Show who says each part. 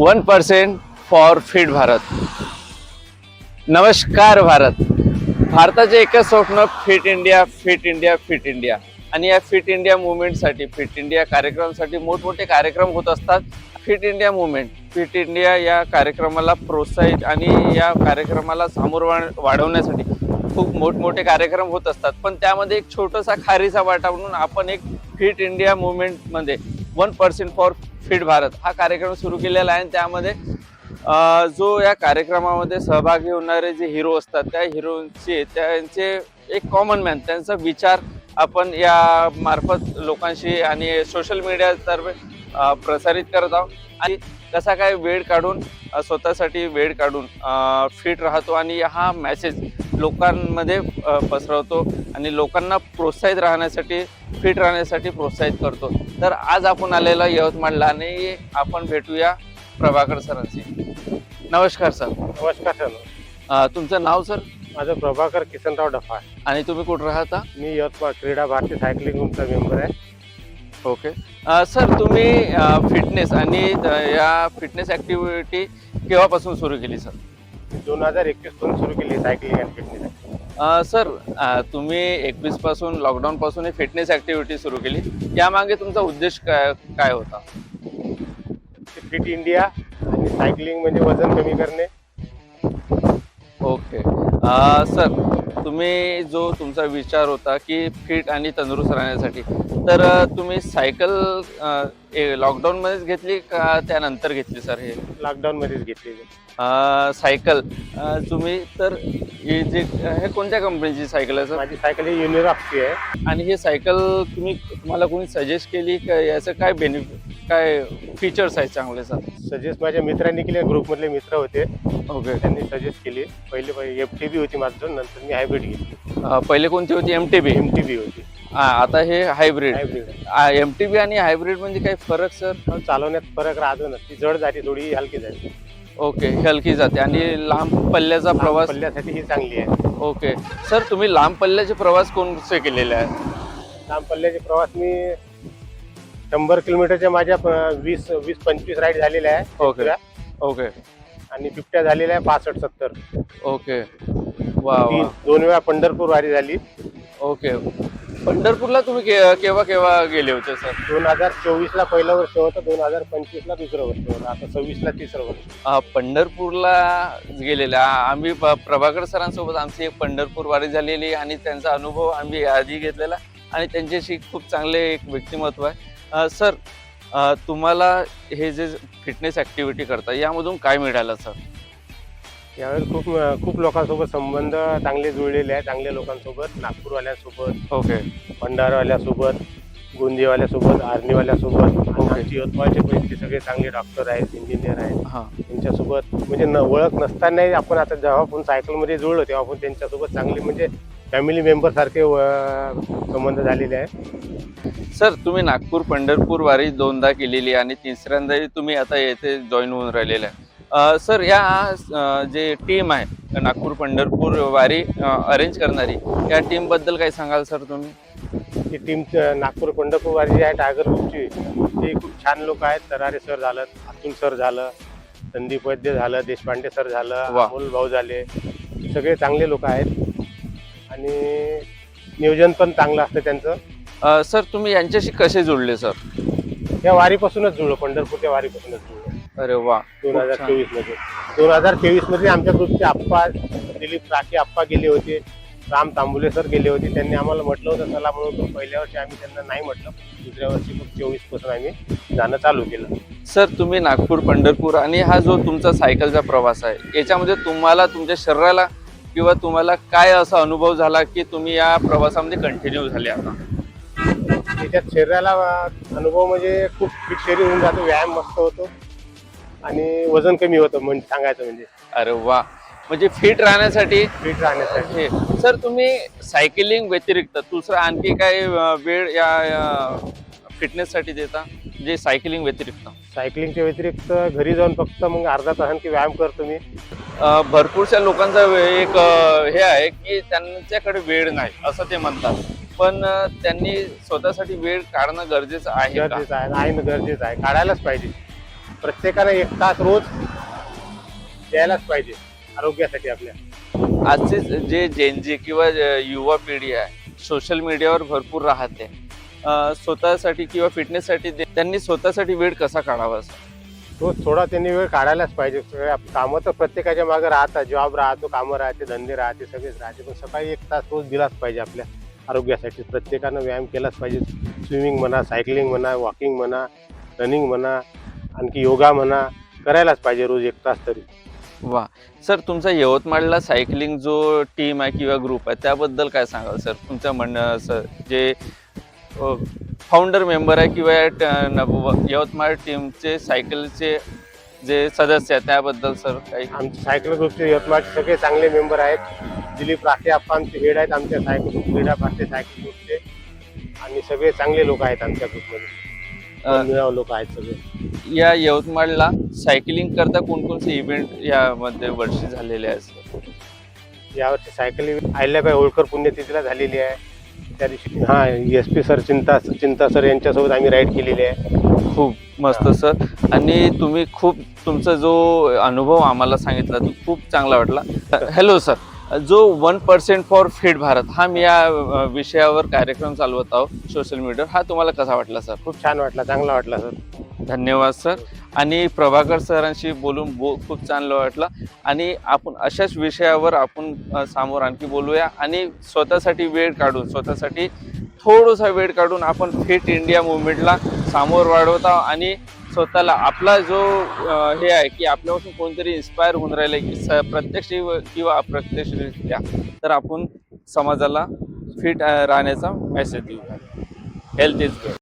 Speaker 1: 1% for fit Bharat. नमस्कार भारत. भारताचे एकच स्वप्न fit India, fit India, fit India. आणि या फिट इंडिया मुवमेंटसाठी, फिट इंडिया कार्यक्रमासाठी मोठमोठे कार्यक्रम होत असतात. Fit India movement, fit India या कार्यक्रमाला प्रोत्साहित आणि या कार्यक्रमाला सामोर वाढवण्यासाठी खूप मोठमोठे कार्यक्रम होत असतात. पण त्यामध्ये एक छोटासा खारीचा वाटा म्हणून आपण एक फिट इंडिया मुवमेंटमध्ये 1% फॉर फिट भारत हा कार्यक्रम सुरू केलेला आहे. त्यामध्ये जो या कार्यक्रमामध्ये सहभागी होणारे जे हिरो असतात त्या हिरोचे त्यांचे एक कॉमन मॅन त्यांचा विचार आपण या मार्फत लोकांशी आणि सोशल मीडियातर्फे प्रसारित करत आहोत. आणि कसा काय वेळ काढून स्वतःसाठी वेळ काढून फिट राहतो आणि हा मेसेज लोकांमध्ये पसरवतो आणि लोकांना प्रोत्साहित राहण्यासाठी, फिट राहण्यासाठी प्रोत्साहित करतो. तर आज आपण आलेला यवतमाळला आणि आपण भेटूया प्रभाकर सरांशी. नमस्कार सर.
Speaker 2: नमस्कार सर.
Speaker 1: तुमचं नाव सर?
Speaker 2: माझं प्रभाकर किसनराव डफा.
Speaker 1: आणि तुम्ही कुठं राहता?
Speaker 2: मी यवतमाळ क्रीडा भारती सायकलिंग ग्रुपचा मेंबर आहे.
Speaker 1: ओके सर, तुम्ही फिटनेस आणि या फिटनेस ॲक्टिव्हिटी केव्हापासून सुरू केली सर?
Speaker 2: 2021 पासून सुरू केली सायकलिंग अँड फिटनेस.
Speaker 1: सर तुम्ही 21 पासून लॉकडाऊन पासून ही फिटनेस ॲक्टिव्हिटी सुरू केली. यामागे तुमचा उद्देश काय होता?
Speaker 2: फिट इंडिया आणि सायकलिंग म्हणजे वजन कमी करणे.
Speaker 1: ओके सर, तुम्ही जो तुमचा विचार होता की फिट आणि तंदुरुस्त राहण्यासाठी, तर तुम्ही सायकल लॉकडाऊनमध्येच घेतली का त्यानंतर घेतली सर? हे
Speaker 2: लॉकडाऊनमध्येच घेतलेली
Speaker 1: सायकल तुम्ही तर हे कोणत्या कंपनीची सायकल आहे सर?
Speaker 2: माझी सायकल ही युनिरॉकची आहे.
Speaker 1: आणि ही सायकल तुम्हाला कोणी सजेस्ट केली का? याचं काय बेनिफिट, काय फीचर्स आहेत चांगले सर?
Speaker 2: सजेस्ट माझ्या मित्रांनी केले, ग्रुपमधले मित्र होते.
Speaker 1: ओके.
Speaker 2: त्यांनी सजेस्ट केली. पहिले FTB होती माझं, नंतर मी हायब्रिड घेतली.
Speaker 1: पहिले कोणती होती? MTB
Speaker 2: होती.
Speaker 1: आता हे हायब्रिड. MTB आणि हायब्रिड म्हणजे काही फरक सर?
Speaker 2: चालवण्यात फरक राहतो ना. ती जड जाते, थोडी हलकी जाते.
Speaker 1: ओके, हलकी जाते. आणि लांब पल्ल्याचा प्रवास?
Speaker 2: पल्ल्यासाठी ही चांगली आहे.
Speaker 1: ओके सर, तुम्ही लांब पल्ल्याचे प्रवास कोणते केलेले आहेत?
Speaker 2: लांब पल्ल्याचे प्रवास मी 100 किलोमीटरच्या माझ्या 20-25 राईड झालेल्या आहे.
Speaker 1: Okay okay.
Speaker 2: आणि बिबट्या झालेल्या आहे 65-70.
Speaker 1: ओके. वा.
Speaker 2: 2 वेळा पंढरपूर वारी झाली.
Speaker 1: ओके. पंढरपूरला तुम्ही केव्हा गेले होते सर?
Speaker 2: 2024ला पहिलं वर्ष होतं, 2025ला दुसरं वर्ष होतं, आता 26ला तिसरं वर्ष.
Speaker 1: पंढरपूरला गेलेले आम्ही प्रभाकर सरांसोबत आमची एक पंढरपूर वारी झालेली आणि त्यांचा अनुभव आम्ही आधी घेतलेला आणि त्यांच्याशी खूप चांगले एक व्यक्तिमत्व आहे. सर, तुम्हाला हे जे फिटनेस ॲक्टिव्हिटी करता यामधून काय मिळालं सर?
Speaker 2: यावेळी खूप लोकांसोबत संबंध चांगले जुळलेले आहे. चांगल्या लोकांसोबत, नागपूरवाल्यासोबत,
Speaker 1: ओके,
Speaker 2: भंडारवाल्यासोबत, गोंदियावाल्यासोबत, आर्मीवाल्यासोबत. आमचे यवतमाळचे पैसे सगळे चांगले डॉक्टर आहेत, इंजिनियर आहेत. त्यांच्यासोबत म्हणजे ओळख नसतानाही आपण आता जेव्हा आपण सायकलमध्ये जुळलो तेव्हा आपण त्यांच्यासोबत चांगले म्हणजे फॅमिली मेंबर सारखे संबंध झालेले आहे.
Speaker 1: सर, तुम्ही नागपूर पंढरपूर वारी 2दा केलेली आणि तिसऱ्यांदाही तुम्ही आता येथे जॉईन होऊन राहिलेले आहे. सर, या जे टीम आहे नागपूर पंढरपूर वारी अरेंज करणारी, या टीमबद्दल काही सांगाल सर तुम्ही?
Speaker 2: ही टीम नागपूर पंढरपूर वारी जी आहे टायगर ग्रुपची, ते खूप छान लोक आहेत. तरारे सर झालं, अतुल सर झालं, संदीप वैद्य झालं, देशपांडे सर झालं, अमोल भाऊ झाले. सगळे चांगले लोक आहेत आणि नियोजन पण चांगलं असतं त्यांचं.
Speaker 1: सर, तुम्ही यांच्याशी कसे जुळले सर?
Speaker 2: या वारीपासूनच जुळलो, पंढरपूरच्या वारीपासूनच जुळलो.
Speaker 1: अरे वा.
Speaker 2: 2023 मध्ये आमच्या ग्रुपचे आप्पा दिलीप राठी आप्पा गेले होते, राम तांबुले सर गेले होते. त्यांनी आम्हाला म्हटलं होतं चला म्हणून. पहिल्या वर्षी आम्ही त्यांना नाही म्हटलं. दुसऱ्या वर्षी मग 24 पासून आम्ही जाणं चालू केलं.
Speaker 1: सर, तुम्ही नागपूर पंढरपूर आणि हा जो तुमचा सायकलचा प्रवास आहे याच्यामध्ये तुम्हाला तुमच्या शरीराला किंवा तुम्हाला काय असा अनुभव झाला की तुम्ही या प्रवासामध्ये कंटिन्यू झाले? आता
Speaker 2: त्याच्यात शरीराला अनुभव म्हणजे खूप फिट शरीर होऊन जातो, व्यायाम मस्त होतो आणि वजन कमी होतं म्हणजे सांगायचं म्हणजे.
Speaker 1: अरे वा. म्हणजे फिट राहण्यासाठी सर तुम्ही सायकलिंग व्यतिरिक्त दुसरा आणखी काय वेळ या फिटनेससाठी देता? जे सायकलिंग व्यतिरिक्त?
Speaker 2: सायकलिंगच्या व्यतिरिक्त घरी जाऊन फक्त मग अर्धा तास आणखी व्यायाम करतो मी.
Speaker 1: भरपूरशा लोकांचा एक हे आहे की त्यांच्याकडे वेळ नाही असं ते म्हणतात, पण त्यांनी स्वतःसाठी वेळ काढणं गरजेचं आहे.
Speaker 2: गरजेचं आहे ना, गरजेचं आहे, काढायलाच पाहिजे. प्रत्येकाने 1 तास रोज द्यायलाच पाहिजे आरोग्यासाठी आपल्या.
Speaker 1: आजचे जे जेनजी किंवा युवा पिढी आहे सोशल मीडियावर भरपूर राहते. स्वतःसाठी किंवा फिटनेससाठी त्यांनी स्वतःसाठी वेळ कसा काढावा असं?
Speaker 2: रोज थोडा त्यांनी वेळ काढायलाच पाहिजे. कामं तर प्रत्येकाच्या मागे राहतात, जॉब राहतो, कामं राहते, धंदे राहते, सगळेच राहते, पण सकाळी 1 तास रोज दिलाच पाहिजे आपल्या आरोग्यासाठी. प्रत्येकानं व्यायाम केलाच पाहिजे. स्विमिंग म्हणा, सायकलिंग म्हणा, वॉकिंग म्हणा, रनिंग म्हणा, आणखी योगा म्हणा, करायलाच पाहिजे रोज 1 तास तरी.
Speaker 1: वा सर, तुमचा यवतमाळला सायकलिंग जो टीम आहे किंवा ग्रुप आहे त्याबद्दल काय सांगाल सर? तुमचं म्हणणं सर, जे फाउंडर मेंबर आहे किंवा यवतमाळ टीमचे सायकलचे जे सदस्य आहेत त्याबद्दल सर काही?
Speaker 2: आमचे सायकल ग्रुपचे यवतमाळचे सगळे चांगले मेंबर आहेत. दिलीप राखे आप्पा आमचे हेड आहेत आमच्या सायकल ग्रुप, क्रीडा भारतीय सायकल ग्रुपचे, आणि सगळे चांगले लोक आहेत आमच्या ग्रुपमध्ये, लोक आहेत सगळे.
Speaker 1: या यवतमाळला सायकलिंग करता कोणकोणते इव्हेंट यामध्ये वर्षी झालेले आहेत?
Speaker 2: यावर्षी सायकल अहिल्याबाई होळकर पुण्यतिथीला झालेली आहे. त्या दिवशी SP सर, चिंता सर यांच्यासोबत आम्ही राईड केलेली आहे.
Speaker 1: खूप मस्त सर. आणि तुम्ही तुमचा जो अनुभव आम्हाला सांगितला तो खूप चांगला वाटला. हॅलो सर, जो 1% फॉर फिट भारत हा मी या विषयावर कार्यक्रम चालवत आहोत सोशल मीडियावर, हा तुम्हाला कसा वाटला सर?
Speaker 2: खूप छान वाटला, चांगला वाटला सर.
Speaker 1: धन्यवाद सर. आणि प्रभाकर सरांशी बोलून खूप चांगलं वाटलं. आणि आपण अशाच विषयावर आपण समोर आणखी बोलूया, आणि स्वतःसाठी वेळ काढून, स्वतःसाठी थोडासा वेळ काढून आपण फिट इंडिया मुवमेंटला समोर वाढवत आहोत. आणि स्वतःला आपला जो हे आहे की आपल्यापासून कोणतरी इन्स्पायर होऊन राहिलं की प्रत्यक्ष किंवा अप्रत्यक्षरित्या, तर आपण समाजाला फिट राहण्याचा मेसेज देऊ. Health is wealth.